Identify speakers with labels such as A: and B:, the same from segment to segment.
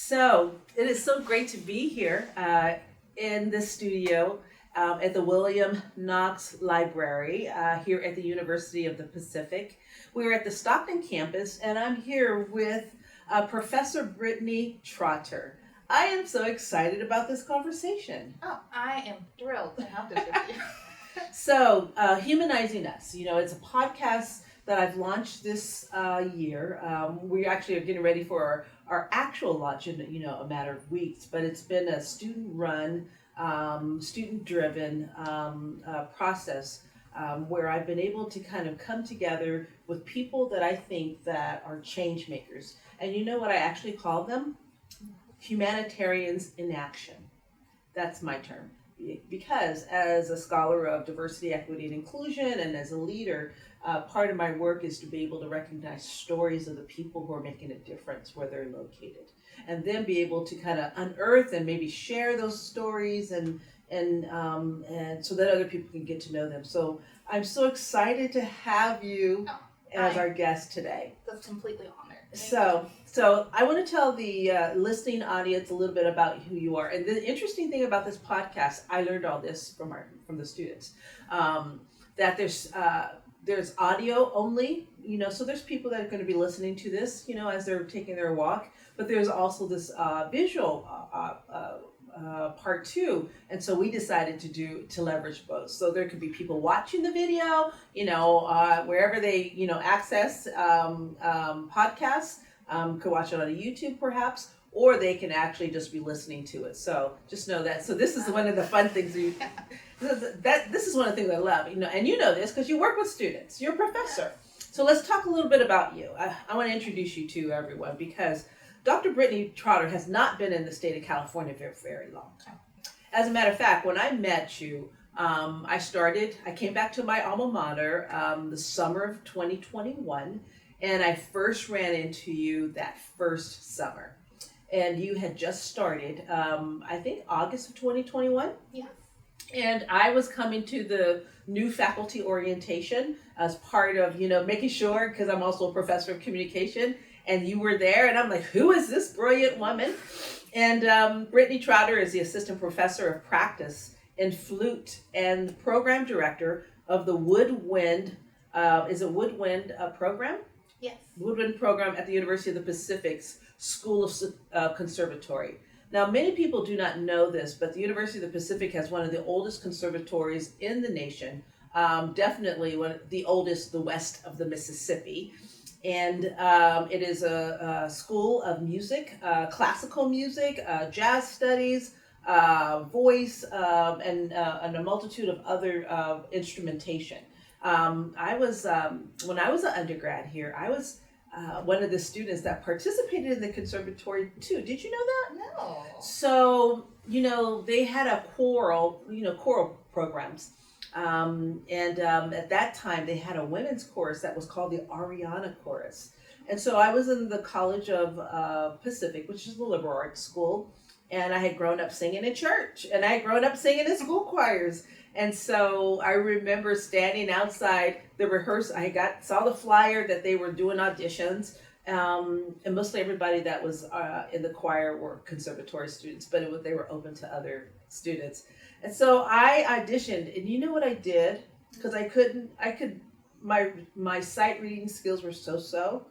A: So it is so great to be here in the studio at the William Knox Library here at the University of the Pacific. We're at the Stockton campus, and I'm here with Professor Brittany Trotter. I am so excited about this conversation.
B: Oh, I am thrilled to have this with you.
A: So, Humanizing Us, it's a podcast that I've launched this year. We actually are getting ready for our actual launch in a matter of weeks, but it's been a student-run, student-driven process where I've been able to kind of come together with people that I think that are change makers. And you know what I actually call them? Humanitarians in action. That's my term. Because as a scholar of diversity, equity, and inclusion, and as a leader, part of my work is to be able to recognize stories of the people who are making a difference where they're located, and then be able to kind of unearth and maybe share those stories and so that other people can get to know them. So I'm so excited to have you as our guest today.
B: That's completely honored.
A: So I want to tell the listening audience a little bit about who you are. And the interesting thing about this podcast, I learned all this from the students, that there's audio only, so there's people that are going to be listening to this, as they're taking their walk, but there's also this visual part too. And so we decided to leverage both. So there could be people watching the video, wherever they, access podcasts, could watch it on a YouTube perhaps, or they can actually just be listening to it. So just know that. So this is one of the fun things this is one of the things I love, and you know this because you work with students. You're a professor. So let's talk a little bit about you. I want to introduce you to everyone because Dr. Brittany Trotter has not been in the state of California for a very long time. As a matter of fact, when I met you, I came back to my alma mater the summer of 2021, and I first ran into you that first summer. And you had just started, I think August of 2021?
B: Yeah.
A: And I was coming to the new faculty orientation as part of, making sure, because I'm also a professor of communication, and you were there, and I'm like, who is this brilliant woman? And Brittany Trotter is the assistant professor of practice in flute and program director of the Woodwind program?
B: Yes.
A: Woodwind program at the University of the Pacific's School of Conservatory. Now, many people do not know this, but the University of the Pacific has one of the oldest conservatories in the nation, definitely one of the oldest, the west of the Mississippi. And it is a school of music, classical music, jazz studies, voice, and a multitude of other instrumentation. When I was an undergrad here, I was one of the students that participated in the conservatory too. Did you know that?
B: No.
A: So, they had a choral programs. At that time, they had a women's chorus that was called the Ariana Chorus. And so I was in the College of Pacific, which is the liberal arts school, and I had grown up singing in church, and I had grown up singing in school choirs. And so I remember standing outside the rehearsal. saw the flyer that they were doing auditions, and mostly everybody that was in the choir were conservatory students, but they were open to other students. And so I auditioned, and you know what I did? Because my sight reading skills were so.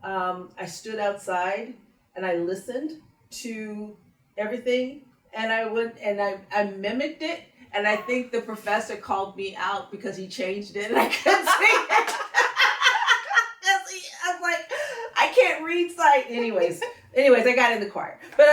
A: I stood outside and I listened to everything, and I mimicked it. And I think the professor called me out because he changed it and I couldn't see it. I was like, I can't read sight. Anyways, I got in the choir. But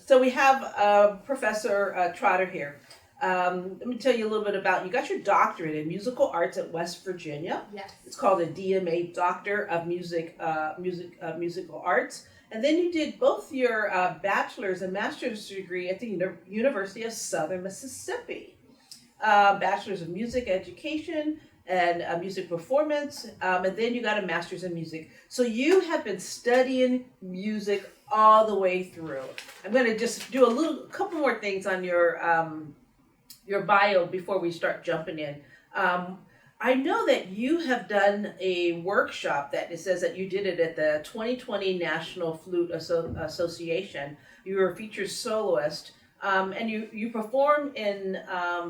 A: so we have Professor Trotter here. Let me tell you a little bit about, you got your doctorate in musical arts at West Virginia.
B: Yes. It's
A: called a DMA, Doctor of Musical Arts. And then you did both your bachelor's and master's degree at the University of Southern Mississippi. Bachelor's of Music Education and music performance, and then you got a master's in music. So you have been studying music all the way through. I'm going to just do a couple more things on your bio before we start jumping in. I know that you have done a workshop that it says that you did it at the 2020 National Flute Association. You were a featured soloist, and you perform in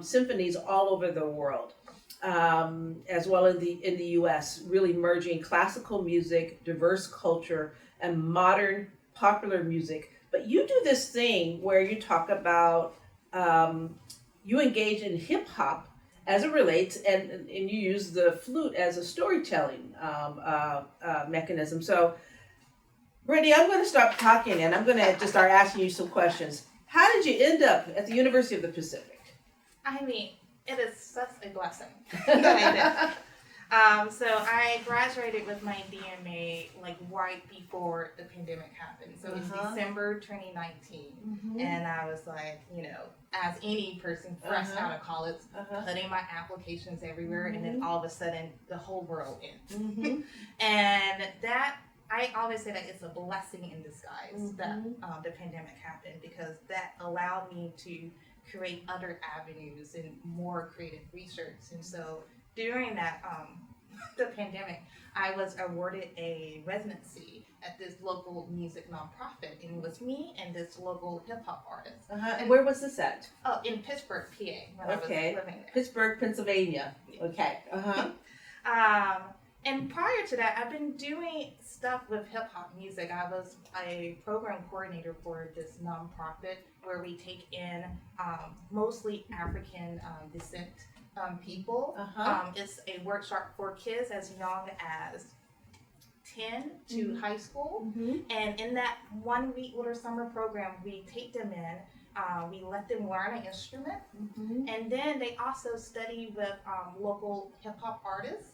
A: symphonies all over the world, as well in the U.S. Really merging classical music, diverse culture, and modern popular music. But you do this thing where you talk about you engage in hip hop as it relates, and you use the flute as a storytelling mechanism. So, Brittany, I'm going to stop talking and I'm going to just start asking you some questions. How did you end up at the University of the Pacific?
B: I mean, it is such a blessing that I did. So I graduated with my DMA like right before the pandemic happened. So it's December 2019. And I was like, as any person fresh out of college, putting my applications everywhere, and then all of a sudden the whole world ends. And that, I always say that it's a blessing in disguise that the pandemic happened, because that allowed me to create other avenues and more creative research. And so during that the pandemic, I was awarded a residency at this local music nonprofit, and it was me and this local hip hop artist.
A: And where was this at?
B: Oh, in Pittsburgh, PA, when I was living there.
A: Pittsburgh, Pennsylvania. Okay.
B: And prior to that, I've been doing stuff with hip hop music. I was a program coordinator for this nonprofit where we take in mostly African descent people. It's a workshop for kids as young as 10 to high school. And in that 1 week little summer program, we take them in. We let them learn an instrument, and then they also study with local hip hop artists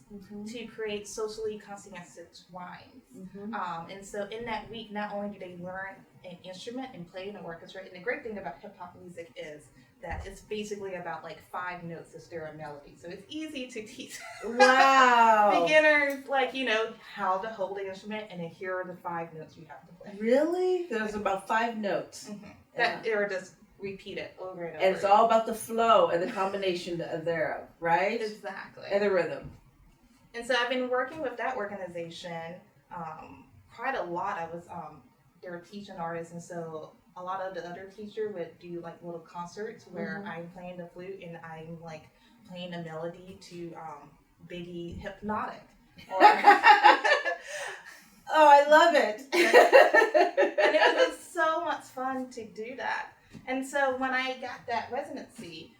B: to create socially conscientious wines. And so in that week, not only do they learn an instrument and play in an orchestra, and the great thing about hip hop music is that it's basically about like 5 notes as their melody. So it's easy to teach beginners, how to hold the instrument, and then here are the 5 notes you have to play.
A: Really? There's about 5 notes.
B: That they're just repeated over and over.
A: And it's all about the flow and the combination thereof, right?
B: Exactly.
A: And the rhythm.
B: And so I've been working with that organization quite a lot. I was they're teaching artists, and so a lot of the other teachers would do like little concerts where I'm playing the flute and I'm like playing a melody to Biggie Hypnotic. Or
A: oh, I love it.
B: And it was so much fun to do that. And so when I got that residency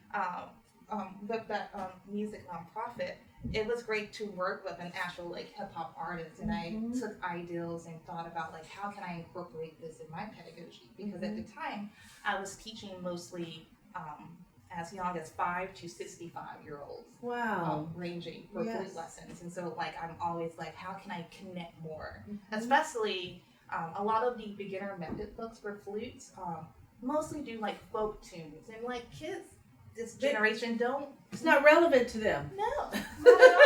B: with that music nonprofit, it was great to work with an actual like hip hop artist, and I took ideals and thought about like how can I incorporate this in my pedagogy, because at the time I was teaching mostly as young as 5 to 65-year-olds.
A: Wow.
B: Ranging for flute lessons. And so like I'm always like, how can I connect more? Especially a lot of the beginner method books for flutes mostly do like folk tunes, and like kids this generation don't.
A: It's not relevant to them.
B: No, not at all.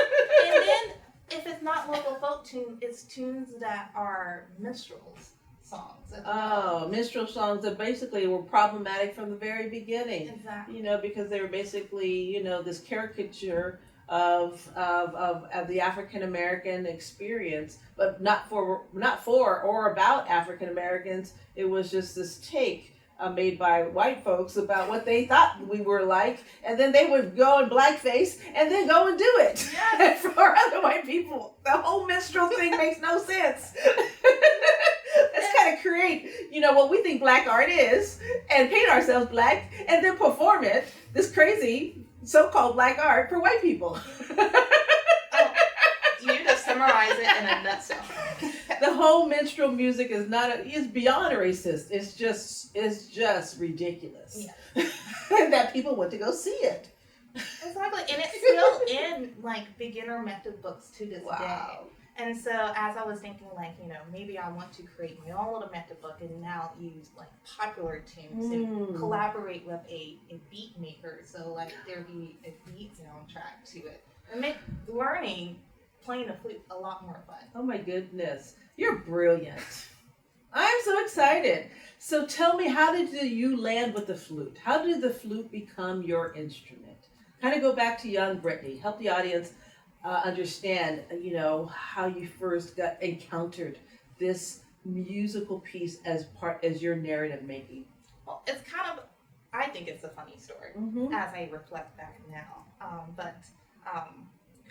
B: And then if it's not local folk tune, it's tunes that are minstrels songs.
A: Oh, minstrel songs that basically were problematic from the very beginning.
B: Exactly.
A: Because they were basically, this caricature of the African American experience, but not for or about African Americans. It was just this take made by white folks about what they thought we were like, and then they would go in blackface and then go and do it for other white people. The whole minstrel thing makes no sense. Let's kind of create, what we think black art is, and paint ourselves black, and then perform it, this crazy so-called black art, for white people.
B: You just summarize it in a nutshell.
A: The whole minstrel music is beyond racist. It's just ridiculous. That people want to go see it.
B: Exactly, and it's still in like beginner method books to this day. And so as I was thinking like, maybe I want to create my own little method book and now use like popular tunes and collaborate with a beat maker. So like there'd be a beat soundtrack to it. And make playing the flute a lot more fun.
A: Oh my goodness. You're brilliant. I'm so excited. So tell me, how did you land with the flute? How did the flute become your instrument? Kind of go back to young Brittany. Help the audience understand, how you first got encountered this musical piece as your narrative making.
B: Well, it's kind of, I think it's a funny story
A: Mm-hmm.
B: as I reflect back now. But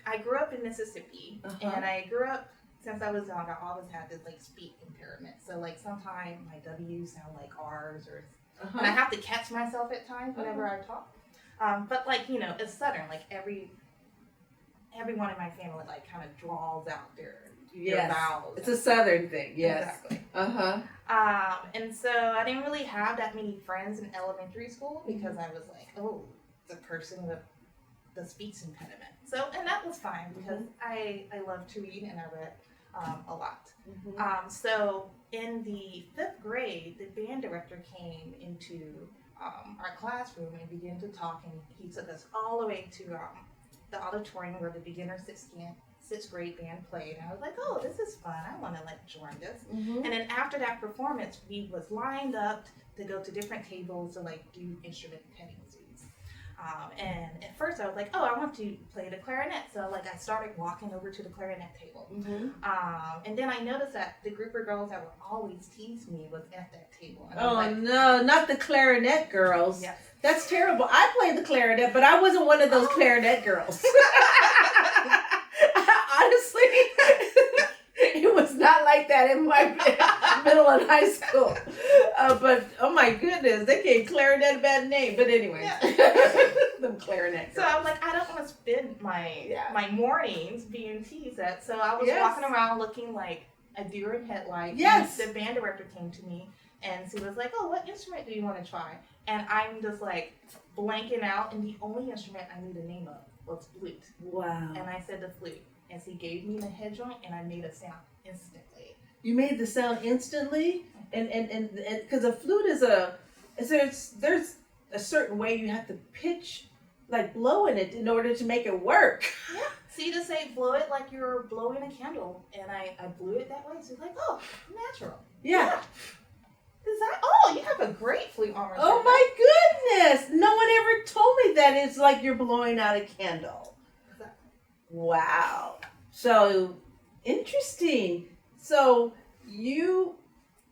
B: I grew up in Mississippi, and I grew up, since I was young, I always had this like speech impairment. So like sometimes my W's sound like R's, and I have to catch myself at times whenever I talk. But like, it's Southern, like everyone in my family like kind of draws out their vowels.
A: It's a Southern thing, yes.
B: Exactly. And so I didn't really have that many friends in elementary school because I was like, oh, the person with the speech impediment. So, and that was fine because I love to read and I read a lot. So in the 5th grade, the band director came into our classroom and began to talk, and he took us all the way to the auditorium where the beginner 6th grade band played. And I was like, oh, this is fun. I want to like join this. And then after that performance, we was lined up to go to different tables to like do instrument petting zoos. And at first I was like, oh, I want to play the clarinet. So like I started walking over to the clarinet table. And then I noticed that the group of girls that would always tease me was at that table. And I was like,
A: no, not the clarinet girls.
B: Yes.
A: That's terrible. I played the clarinet, but I wasn't one of those clarinet girls. Honestly, it was not like that in my middle and high school. But oh my goodness, they gave clarinet a bad name. But anyways, them clarinet girls.
B: So I'm like, I don't want to spend my mornings being teased at. So I was walking around looking like a deer in headlights.
A: Yes.
B: And the band director came to me and she was like, oh, what instrument do you want to try? And I'm just like blanking out, and the only instrument I knew the name of was flute.
A: Wow.
B: And I said the flute. And she gave me the head joint, and I made a sound instantly.
A: You made the sound instantly? And because a flute there's a certain way you have to pitch, like blowing it in order to make it work.
B: Yeah. See, to say blow it like you're blowing a candle, and I blew it that way. So it's like, oh, natural.
A: Yeah.
B: You have a great flute armor.
A: Oh my goodness! No one ever told me that it's like you're blowing out a candle.
B: Exactly.
A: Wow. So interesting. So you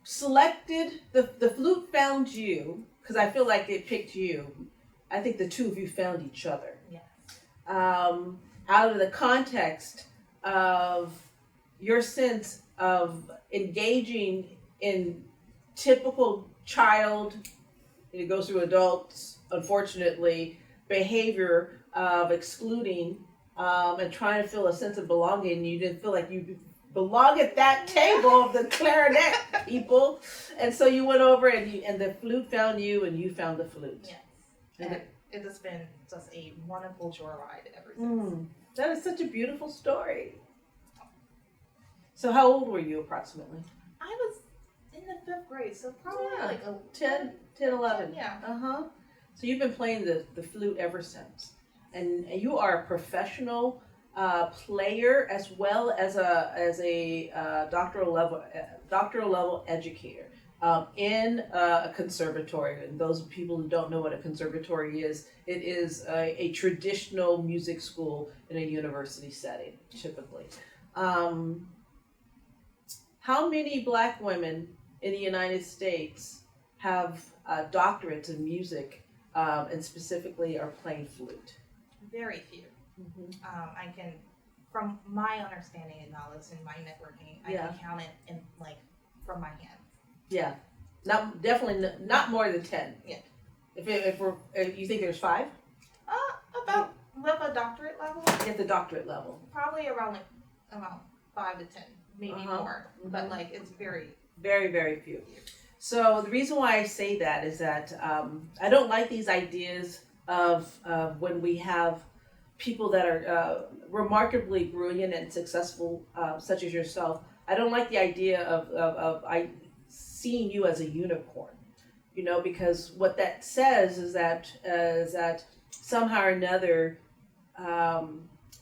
A: selected the flute found you, because I feel like it picked you. I think the two of you found each other.
B: Yes.
A: Out of the context of your sense of engaging in typical child, it goes through adults, unfortunately, behavior of excluding and trying to feel a sense of belonging. You didn't feel like you belong at that table of the clarinet people, and so you went over and the flute found you, and you found the flute.
B: Yes. And it has been just a wonderful joyride ever since.
A: That is such a beautiful story. So how old were you approximately?
B: I was in the 5th grade, so probably like
A: 10, 11.
B: Yeah.
A: So you've been playing the flute ever since. And you are a professional player as well as a doctoral level educator in a conservatory. And those people who don't know what a conservatory is, it is a traditional music school in a university setting, typically. How many Black women in the United States have doctorates in music and specifically are playing flute?
B: Very few. I can, from my understanding and knowledge and my networking, I can count it in from my hands.
A: Yeah, definitely not more than 10.
B: Yeah.
A: If you think there's 5?
B: About with a doctorate level.
A: At the doctorate level.
B: Probably around 5 to 10, maybe more. But it's very,
A: very, very few. So the reason why I say that is that I don't like these ideas of when we have people that are remarkably brilliant and successful, such as yourself. I don't like the idea of seeing you as a unicorn, because what that says is that somehow or another,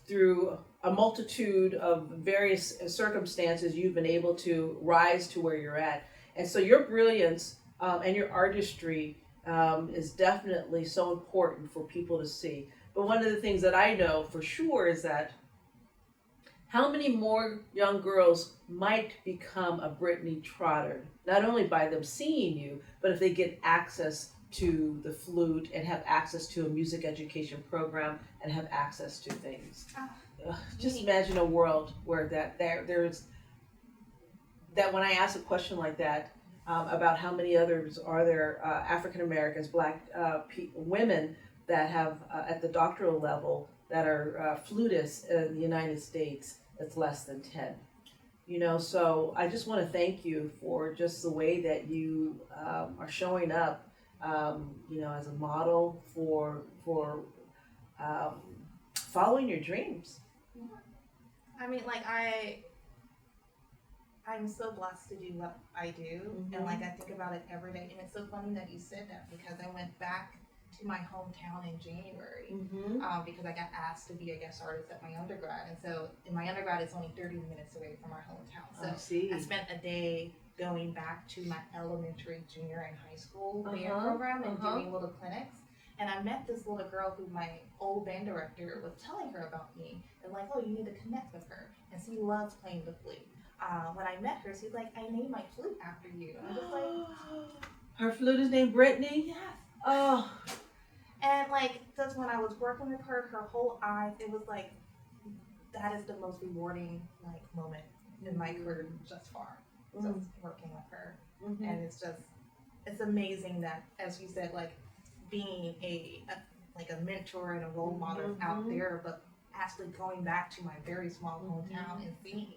A: through a multitude of various circumstances, you've been able to rise to where you're at. And so your brilliance and your artistry is definitely so important for people to see. But one of the things that I know for sure is that how many more young girls might become a Brittany Trotter, not only by them seeing you, but if they get access to the flute and have access to a music education program and have access to things. Just imagine a world where there's that when I ask a question like that about how many others are there African Americans, Black women that have at the doctoral level that are flutists in the United States, it's less than 10. You know, so I just want to thank you for just the way that you are showing up, you know, as a model for following your dreams.
B: I mean, like I'm so blessed to do what I do, and like I think about it every day. And it's so funny that you said that because I went back to my hometown in January because I got asked to be a guest artist at my undergrad, and so in my undergrad it's only 30 minutes away from our hometown. So I spent a day going back to my elementary, junior, and high school band program and doing little clinics. And I met this little girl who my old band director was telling her about me, and like, oh, you need to connect with her, and she loves playing the flute. When I met her, she's like, I named my flute after you. And I was like,
A: her flute is named Brittany?
B: Yes.
A: Oh.
B: And like, just when I was working with her, her whole eyes, it was like, that is the most rewarding like moment in my career just far. Just working with her. And it's amazing that, as you said, like being a mentor and a role model out there, but actually going back to my very small hometown and seeing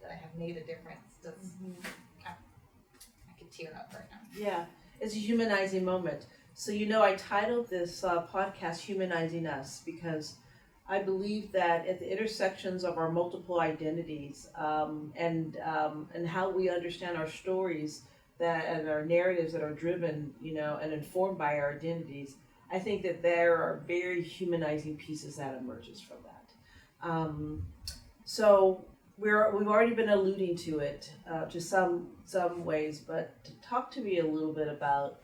B: that I have made a difference. Just, I could tear up right now.
A: Yeah, it's a humanizing moment. So, you know, I titled this podcast Humanizing Us because I believe that at the intersections of our multiple identities and how we understand our stories and our narratives that are driven, you know, and informed by our identities, I think that there are very humanizing pieces that emerges from that. So we've already been alluding to it to some ways, but talk to me a little bit about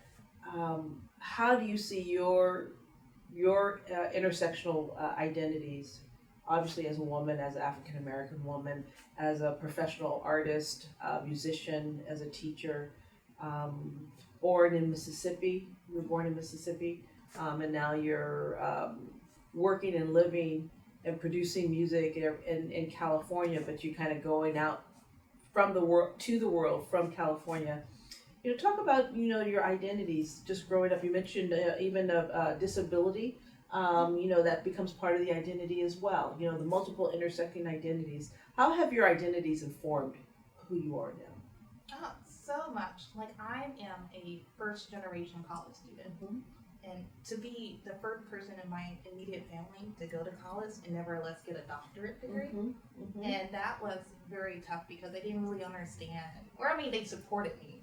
A: how do you see your intersectional identities, obviously as a woman, as an African American woman, as a professional artist, musician, as a teacher, born in Mississippi. You were born in Mississippi, and now you're working and living and producing music in California, but you kind of going out from the world to the world from California. You know, talk about, you know, your identities just growing up. You mentioned even disability, you know, that becomes part of the identity as well. You know, the multiple intersecting identities. How have your identities informed who you are now?
B: Oh, so much. Like, I am a first generation college student. And to be the first person in my immediate family to go to college and nevertheless get a doctorate degree. And that was very tough because they didn't really understand. Or, I mean, they supported me.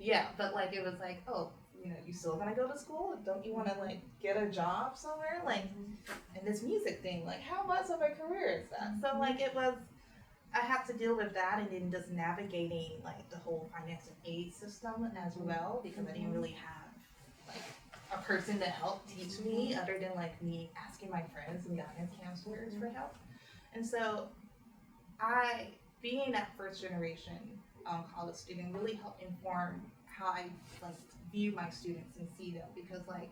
B: Yeah, but like, it was like, oh, you know, you still gonna go to school? Don't you want to like get a job somewhere? Like, and this music thing, like, how much of a career is that? So like, it was, I had to deal with that, and then just navigating like the whole financial aid system as well, because I didn't really have like a person to help teach me other than like me asking my friends and guidance counselors for help. And so being that first generation college student really helped inform how I like view my students and see them, because like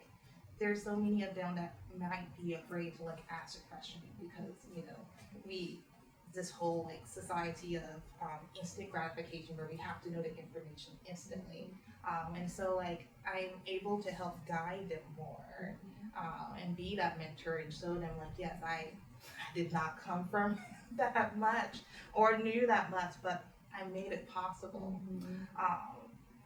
B: there's so many of them that might be afraid to like ask a question because, you know, this whole like society of instant gratification where we have to know the information instantly, and so like I'm able to help guide them more and be that mentor and show them like, yes, I did not come from that much or knew that much, but I made it possible.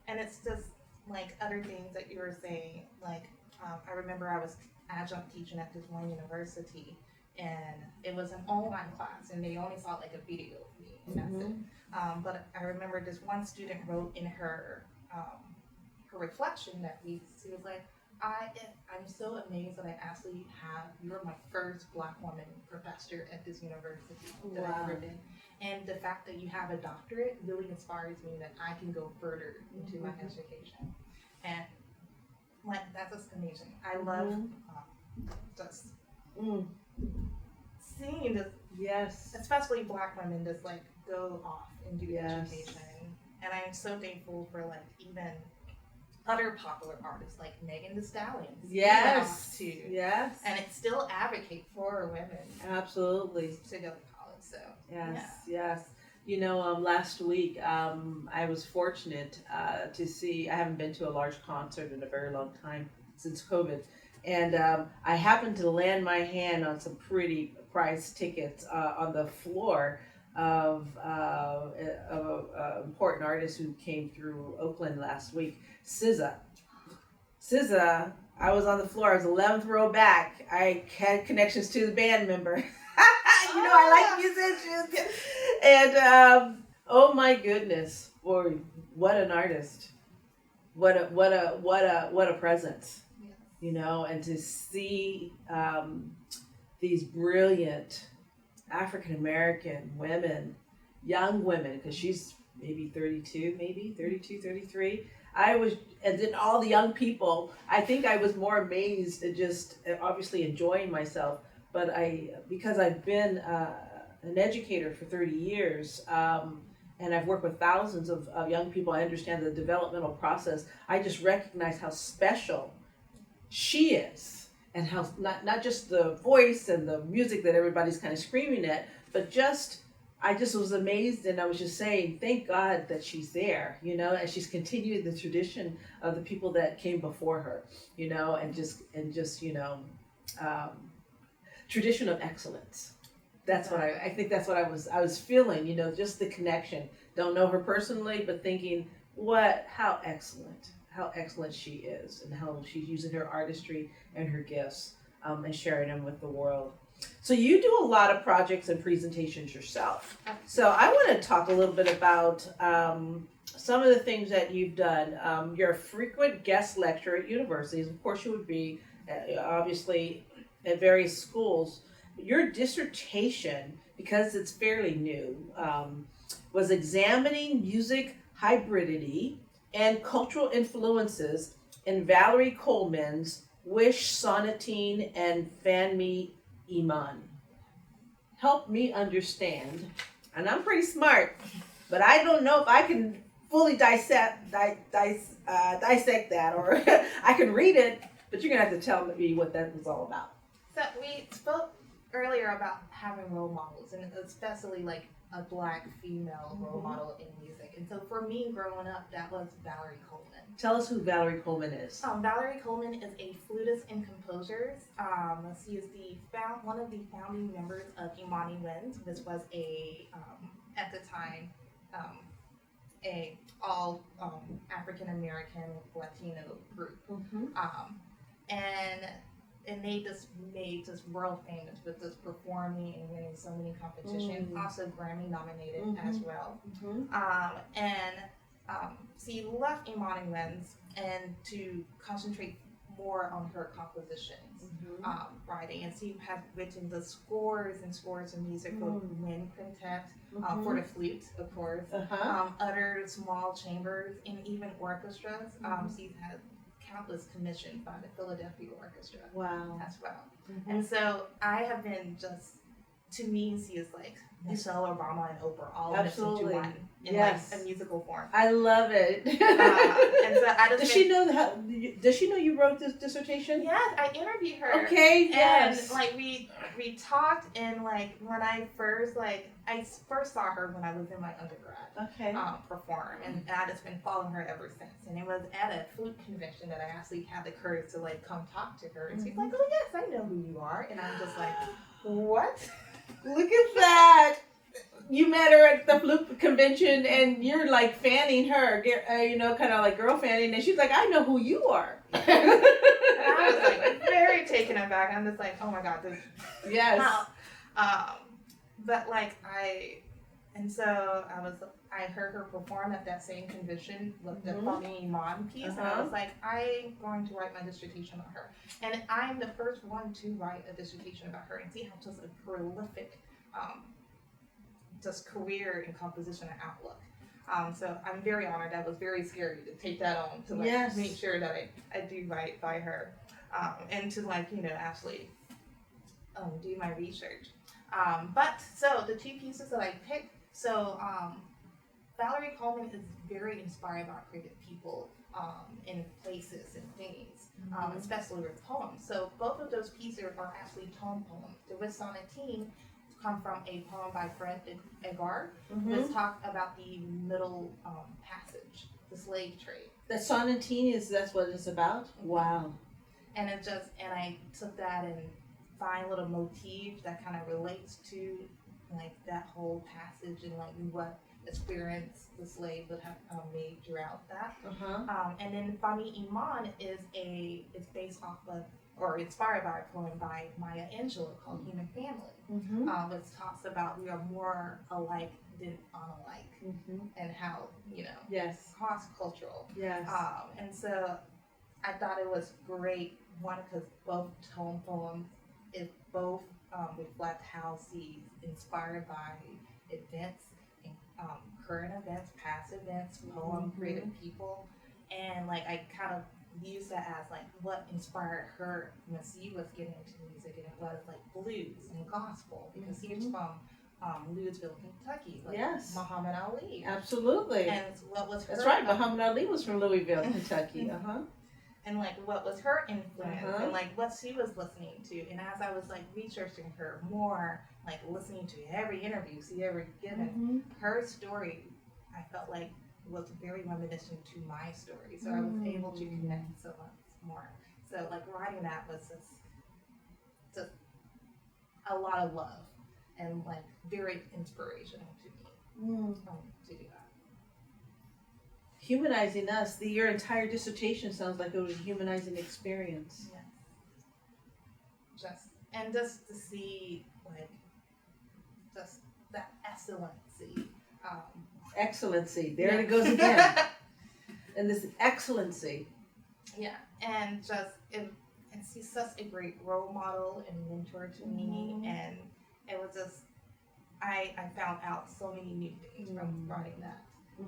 B: And it's just like other things that you were saying, like I remember I was adjunct teaching at this one university, and it was an online class, and they only saw like a video of me, and that's it. But I remember this one student wrote in her reflection that week, she was like, I'm so amazed that I actually you're my first Black woman professor at this university that I've ever been. And the fact that you have a doctorate really inspires me that I can go further into my education. And like, that's just amazing. I love just seeing this,
A: Yes.
B: especially Black women, just like go off and do
A: Yes.
B: education. And I'm so thankful for like even other popular artists like Megan Thee Stallion.
A: Yes.
B: Too.
A: Yes.
B: And it still advocate for women
A: Absolutely.
B: to go to college. So
A: Yes. Yes. You know, last week, I was fortunate to see. I haven't been to a large concert in a very long time since COVID, and I happened to land my hand on some pretty priced tickets on the floor of an important artist who came through Oakland last week, SZA. SZA. I was on the floor. I was 11th row back. I had connections to the band member. You know, I like musicians. And oh my goodness, boy, what an artist! What a presence!
B: Yes.
A: You know, and to see these brilliant African American women, young women, because she's maybe 32, 33. I was, and then all the young people. I think I was more amazed at just obviously enjoying myself. But because I've been an educator for 30 years, and I've worked with thousands of young people, I understand the developmental process. I just recognize how special she is, and how not just the voice and the music that everybody's kind of screaming at, but I just was amazed, and I was just saying, thank God that she's there, you know, and she's continued the tradition of the people that came before her, you know, and just you know. Tradition of excellence. That's what I think that's what I was feeling, you know, just the connection. Don't know her personally, but thinking how excellent she is, and how she's using her artistry and her gifts and sharing them with the world. So you do a lot of projects and presentations yourself. So I want to talk a little bit about some of the things that you've done. You're a frequent guest lecturer at universities. Of course, you would be obviously at various schools. Your dissertation, because it's fairly new, was examining music hybridity and cultural influences in Valerie Coleman's Wish Sonatine and Fan Me Iman. Help me understand, and I'm pretty smart, but I don't know if I can fully dissect that, or I can read it, but you're gonna have to tell me what that was all about.
B: So we spoke earlier about having role models, and especially like a Black female role model in music. And so for me, growing up, that was Valerie Coleman.
A: Tell us who Valerie Coleman is.
B: Valerie Coleman is a flutist and composer. She is one of the founding members of Imani Winds, which was at the time a all African American Latino group. And they just made just world famous with just performing and winning so many competitions, also Grammy nominated as well. She left Imani Winds and to concentrate more on her compositions, writing. And she has written the scores of music for wind quintet, for the flute, of course, other small chambers, and even orchestras. She's had countless commissioned by the Philadelphia Orchestra as well. And so I have been to me, she is like Michelle Obama and Oprah all mixed into one in like a musical form.
A: I love it.
B: And so I just
A: does she know you wrote this dissertation?
B: Yes, I interviewed her.
A: Okay, yes.
B: And like we talked, and like when I first saw her when I was in my undergrad.
A: Okay.
B: Perform, and I just been following her ever since. And it was at a flute convention that I actually had the courage to like come talk to her, and she's like, "Oh yes, I know who you are," and I'm just like, "What?
A: Look at that! You met her at the flute convention, and you're like fanning her, kind of like girl fanning, and she's like, "I know who you are."
B: And I was like very taken aback. I'm just like, "Oh my God, this."
A: Yes.
B: But like I heard her perform at that same convention with the Fami Iman piece, and I was like, I'm going to write my dissertation on her. And I'm the first one to write a dissertation about her, and see how just a prolific just career in composition and outlook. So I'm very honored. That was very scary to take that on, to make sure that I do write by her, and to actually do my research. But so the two pieces that I picked, so Valerie Coleman is very inspired by creative people in places and things, especially with poems. So both of those pieces are actually tone poems. The With Sonatine come from a poem by Fred Edgar, which talk about the middle passage, the slave trade.
A: The sonatine that's what it's about? Wow.
B: And I took that and find little motifs that kind of relates to like that whole passage and like what experience the slave would have made throughout that. And then Fami Iman is based off of or inspired by a poem by Maya Angelou called Human Family, which talks about we are more alike than unalike, and how cross-cultural.
A: Yes.
B: And so I thought it was great. One, because both tone poems, both reflect how she's inspired by events, current events, past events, poem, creative people, and like I kind of used that as like what inspired her when she was getting into music, and it was like blues and gospel because he was from Louisville, Kentucky, like Muhammad Ali.
A: Absolutely.
B: And what was her?
A: That's right. Muhammad Ali was from Louisville, Kentucky.
B: And like what was her influence and like what she was listening to. And as I was like researching her more, like listening to every interview she ever given, her story I felt like was very reminiscent to my story. So I was able to connect so much more. So like writing that was just a lot of love and like very inspirational to me to do that.
A: Humanizing Us, your entire dissertation sounds like it was a humanizing experience.
B: Yes. Just to see like just that excellency.
A: Excellency. There it goes again. And this excellency.
B: Yeah. And she's such a great role model and mentor to me, and it was just I found out so many new things from writing that.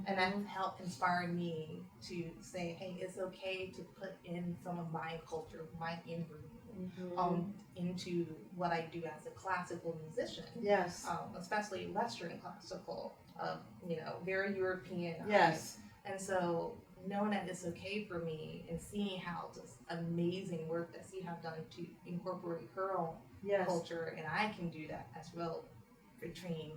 B: And that helped inspire me to say, hey, it's okay to put in some of my culture, my ingredient, into what I do as a classical musician.
A: Yes.
B: Especially Western classical, very European.
A: Yes.
B: And so knowing that it's okay for me and seeing how just amazing work that she has done to incorporate her own culture, and I can do that as well between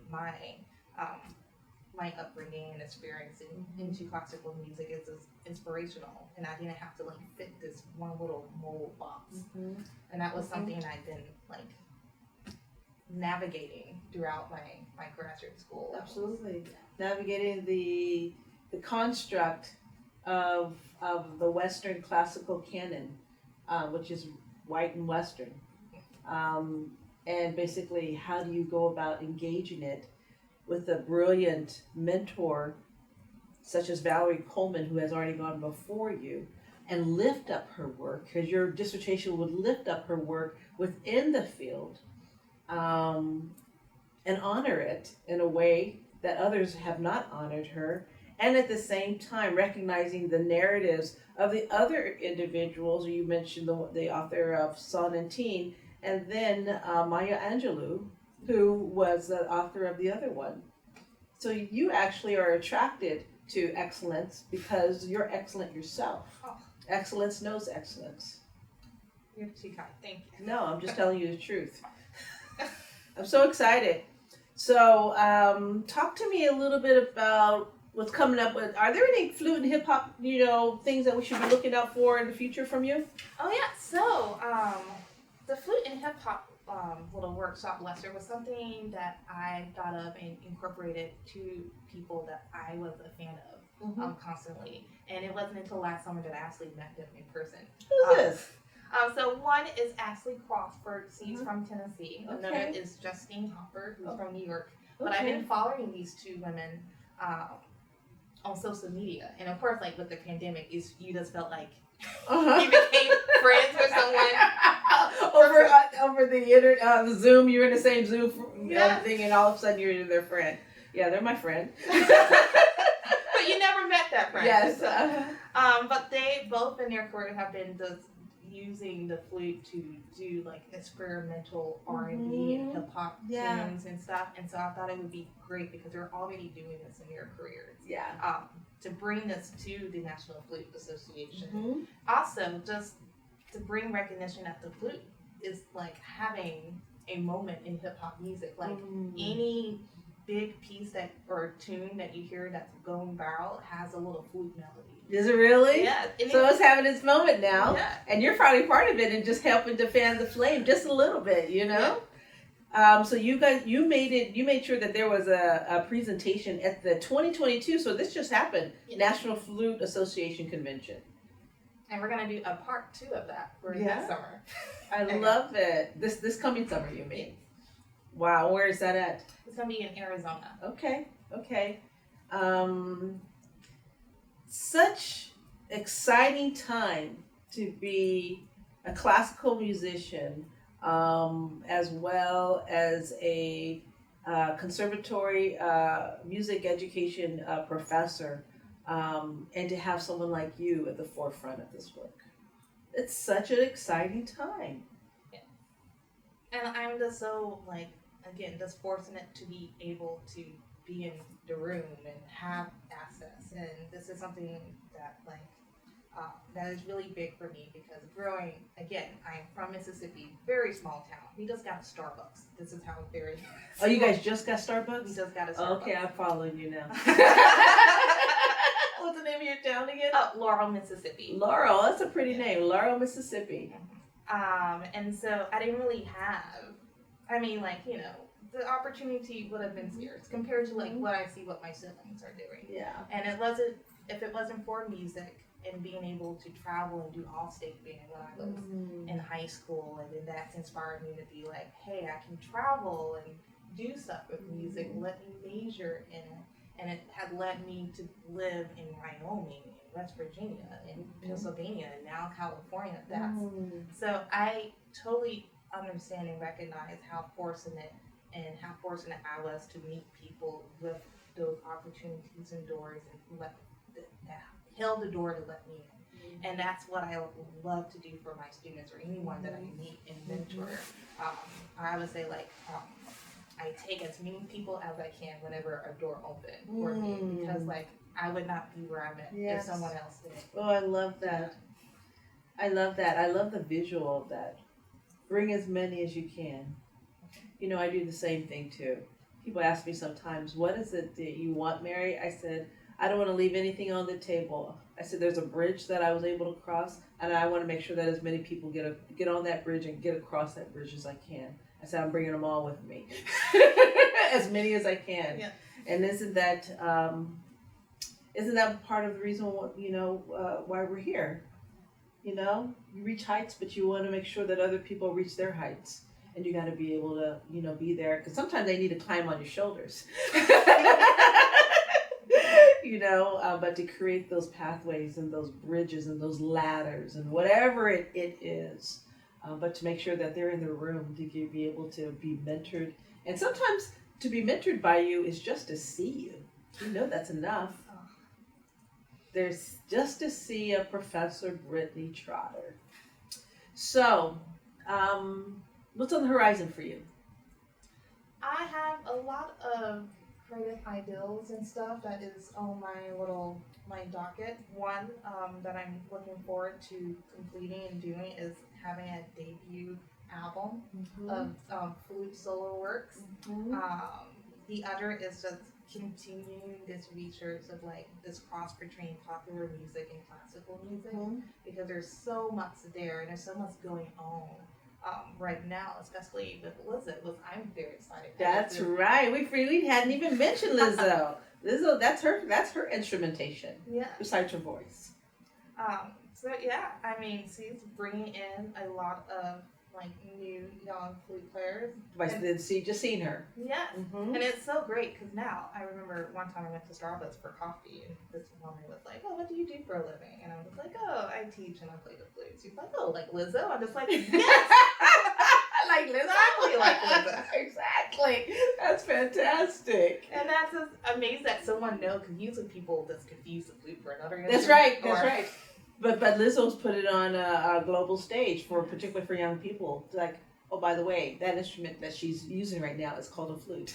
B: my upbringing and experience into classical music is inspirational, and I didn't have to like fit this one little mold box. And that was something I've been like navigating throughout my graduate school.
A: Absolutely. Navigating the construct of the Western classical canon, which is white and Western. And basically, how do you go about engaging it with a brilliant mentor such as Valerie Coleman, who has already gone before you, and lift up her work, because your dissertation would lift up her work within the field, and honor it in a way that others have not honored her, and at the same time recognizing the narratives of the other individuals. You mentioned the author of Sonatine, and then Maya Angelou, who was the author of the other one. So you actually are attracted to excellence because you're excellent yourself.
B: Oh.
A: Excellence knows excellence.
B: You're too kind. Thank you.
A: No, I'm just telling you the truth. I'm so excited. So talk to me a little bit about what's coming up with. Are there any flute and hip hop, things that we should be looking out for in the future from you?
B: Oh yeah. So the flute and hip hop little workshop lesson was something that I thought of and incorporated to people that I was a fan of constantly. And it wasn't until last summer that I actually met them in person.
A: Who's this?
B: So one is Ashley Crawford. She's from Tennessee. Okay. Another is Justine Hopper, who's from New York. But I've been following these two women on social media. And of course, like with the pandemic, you just felt like you became friends with someone.
A: Over the internet, the Zoom, you're in the same Zoom thing, and all of a sudden you're their friend. Yeah, they're my friend.
B: But you never met that friend.
A: Yes.
B: But they both in their career have been just using the flute to do like experimental R&B and hip hop tunes and stuff. And so I thought it would be great because they're already doing this in their careers.
A: Yeah.
B: To bring this to the National Flute Association. Also, just to bring recognition that the flute is like having a moment in hip hop music. Like any big piece or tune that you hear that's going viral has a little flute melody.
A: Is it really?
B: Yeah.
A: So it's having its moment now.
B: Yeah.
A: And you're probably part of it and just helping to fan the flame just a little bit, you know? Yeah. So you made sure that there was a presentation at the 2022, so this just happened, National Flute Association Convention.
B: And we're going to do a part 2 of that for this summer.
A: I love it. This coming summer, you mean? Wow, where is that at?
B: It's going to be in Arizona.
A: Okay. Such exciting time to be a classical musician, as well as a conservatory music education professor, and to have someone like you at the forefront of this work. It's such an exciting time.
B: Yeah. And I'm just so, like, again, just fortunate to be able to be in the room and have access. And this is something that, like, that is really big for me because growing, again, I'm from Mississippi, very small town. We just got a Starbucks. This is how very...
A: Oh, you guys just got Starbucks?
B: We just got a Starbucks.
A: Okay, I'm following you now. What's the name of your town again?
B: Laurel, Mississippi.
A: Laurel, that's a pretty name. Laurel, Mississippi.
B: And so I didn't really have, I mean, like, you know, the opportunity would have been scarce compared to like what I see what my siblings are doing.
A: Yeah.
B: And if it wasn't for music and being able to travel and do all-state band when I was in high school, and then that inspired me to be like, hey, I can travel and do stuff with music, let me major in it. And it had led me to live in Wyoming, in West Virginia, in Pennsylvania, and now California. So I totally understand and recognize how fortunate I was to meet people with those opportunities and doors and that held the door to let me in. And that's what I love to do for my students or anyone that I meet and mentor. I would say, like, I take as many people as I can whenever a door opens for me, because like I would not be where I'm at if someone else did.
A: Oh, I love that. I love that. I love the visual of that. Bring as many as you can. You know, I do the same thing too. People ask me sometimes, what is it that you want, Mary? I said, I don't want to leave anything on the table. I said, there's a bridge that I was able to cross, and I want to make sure that as many people get on that bridge and get across that bridge as I can. I said, I'm bringing them all with me. As many as I can. Yeah. And isn't that part of the reason why we're here? You know, you reach heights, but you want to make sure that other people reach their heights. And you got to be able to, be there. Because sometimes they need to climb on your shoulders. But to create those pathways and those bridges and those ladders and whatever it is. But to make sure that they're in the room to be able to be mentored. And sometimes to be mentored by you is just to see you. That's enough. There's just to see a Professor Brittany Trotter. So, what's on the horizon for you?
B: I have a lot of creative ideals and stuff that is on my docket. One that I'm looking forward to completing and doing is having a debut album of flute solo works. The other is just continuing this research of like this cross between popular music and classical music, because there's so much there and there's so much going on right now, especially with Lizzo, which I'm very excited.
A: That's right. We hadn't even mentioned Lizzo. Lizzo, that's her instrumentation. Yeah. Besides her voice.
B: So yeah, I mean, she's bringing in a lot of like new young flute players.
A: Just seen her.
B: Yes, and it's so great because now I remember one time I went to Starbucks for coffee and this woman was like, "Oh, what do you do for a living?" And I was like, "Oh, I teach and I play the flute." She's like, "Oh, like Lizzo?" I'm just like, "Yes."
A: Like Lizzo.
B: Exactly like Lizzo.
A: Exactly. That's fantastic.
B: And that's just amazing that someone knows, because usually people just confuse the flute for another instrument.
A: That's right. That's right. But Lizzo's put it on a global stage for particularly for young people. It's like, oh, by the way, that instrument that she's using right now is called a flute.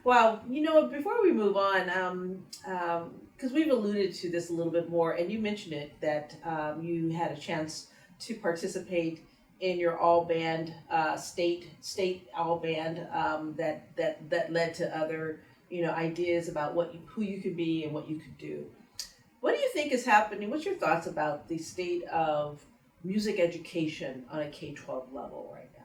A: Well, before we move on, because we've alluded to this a little bit more, and you mentioned it that you had a chance to participate in your all band state all band that led to other ideas about who you could be and what you could do. What do you think is happening? What's your thoughts about the state of music education on a K-12 level right now?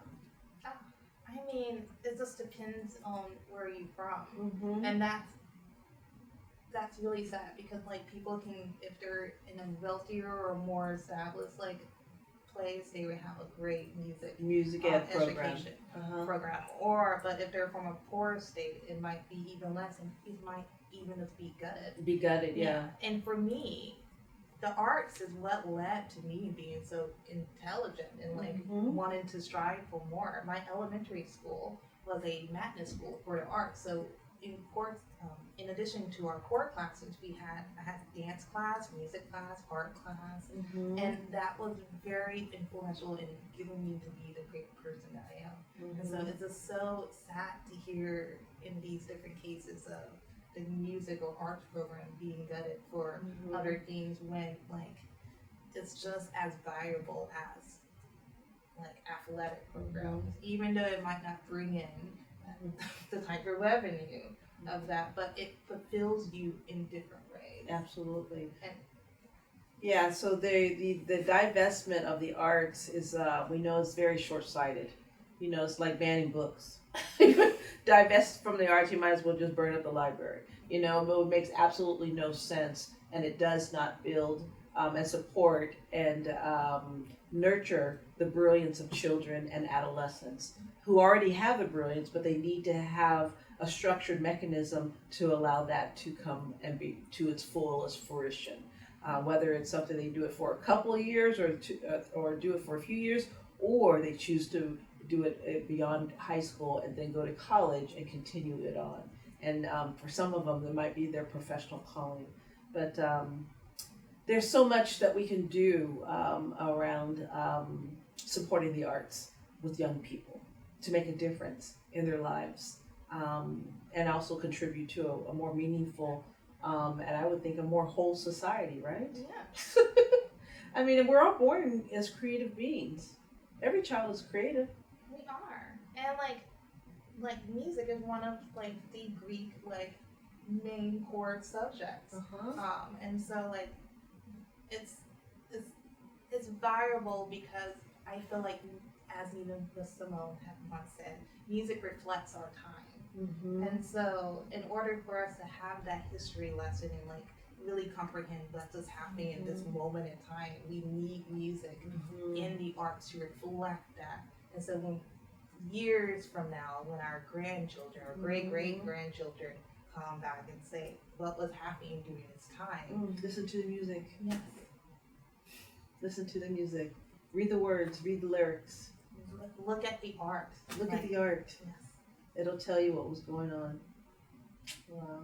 B: I mean, it just depends on where you're from,
A: Mm-hmm.
B: and that's really sad because like people can, if they're in a wealthier or more established like place, they would have a great
A: Music ed program.
B: education
A: Uh-huh.
B: program. Or but if they're from a poor state, it might be even less, and it might even just be gutted.
A: Be gutted, yeah.
B: And for me, the arts is what led to me being so intelligent and like
A: Mhm.
B: wanting to strive for more. My elementary school was a magnet school for the arts, so in addition to our core classes, I had dance class, music class, art class,
A: Mm-hmm.
B: and that was very influential in giving me to be the great person that I am. And so it's just so sad to hear in these different cases of the music or arts program being gutted for
A: Mhm.
B: other things when like it's just as valuable as like athletic programs, even though it might not bring in the type of revenue of that, but it fulfills you in different ways.
A: Absolutely.
B: And
A: Yeah, so the divestment of the arts is we know is very short sighted. It's like banning books. Divest from the arts, you might as well just burn up the library. But it makes absolutely no sense, and it does not build and support and nurture the brilliance of children and adolescents who already have the brilliance, but they need to have a structured mechanism to allow that to come and be to its fullest fruition. Whether it's something they do it for a couple of years or do it for a few years, or they choose to do it beyond high school and then go to college and continue it on. And for some of them, it might be their professional calling. But there's so much that we can do around supporting the arts with young people to make a difference in their lives, and also contribute to a more meaningful and I would think a more whole society, right?
B: yeah,
A: I mean, we're all born as creative beings. Every child is creative.
B: we are. And like music is one of like the Greek like main core subjects.
A: Uh-huh.
B: And so like it's it's it's valuable because I feel like, as even Miss Simone had once said, music reflects our time.
A: Mm-hmm.
B: And so, in order for us to have that history lesson and like really comprehend what's just happening in this moment in time, we need music in the arts to reflect that. And so, when years from now, when our grandchildren or great great grandchildren come back and say what was happening during this time,
A: Listen to the music.
B: yes,
A: Listen to the music. Read the words. Read the lyrics.
B: look at the art.
A: Look at the art.
B: Yes.
A: It'll tell you what was going on. Wow.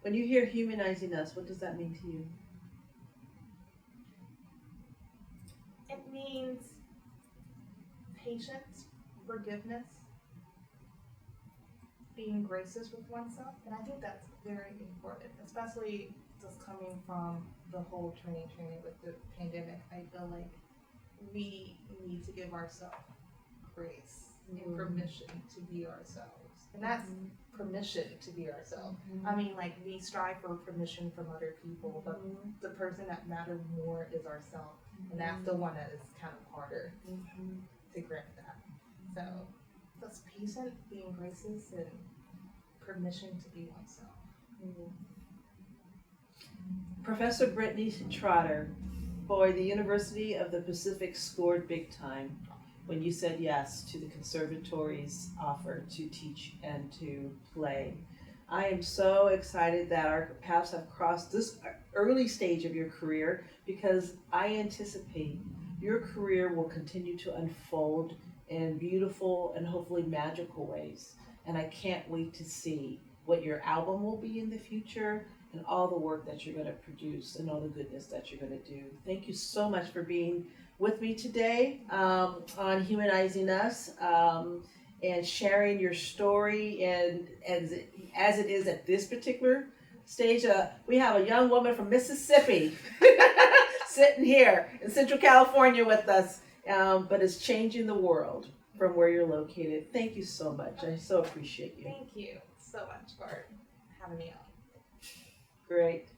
A: When you hear humanizing us, what does that mean to you?
B: It means patience, forgiveness, being gracious with oneself, and I think that's very important, especially just coming from the whole training with the pandemic. I feel like we need to give ourselves grace and permission to be ourselves, and that's permission to be ourselves. I mean, like we strive for permission from other people, but the person that matters more is ourselves, and that's the one that is kind of harder to grant that. So that's patient, being gracious, and permission to be oneself.
A: Professor Brittany Trotter, boy, the University of the Pacific scored big time when you said yes to the Conservatory's offer to teach and to play. I am so excited that our paths have crossed this early stage of your career, because I anticipate your career will continue to unfold in beautiful and hopefully magical ways. And I can't wait to see what your album will be in the future and all the work that you're going to produce and all the goodness that you're going to do. Thank you so much for being with me today on Humanizing Us and sharing your story. And as it is at this particular stage, we have a young woman from Mississippi sitting here in Central California with us, but it's changing the world from where you're located. Thank you so much. I so appreciate you.
B: Thank you so much for having me on.
A: Great.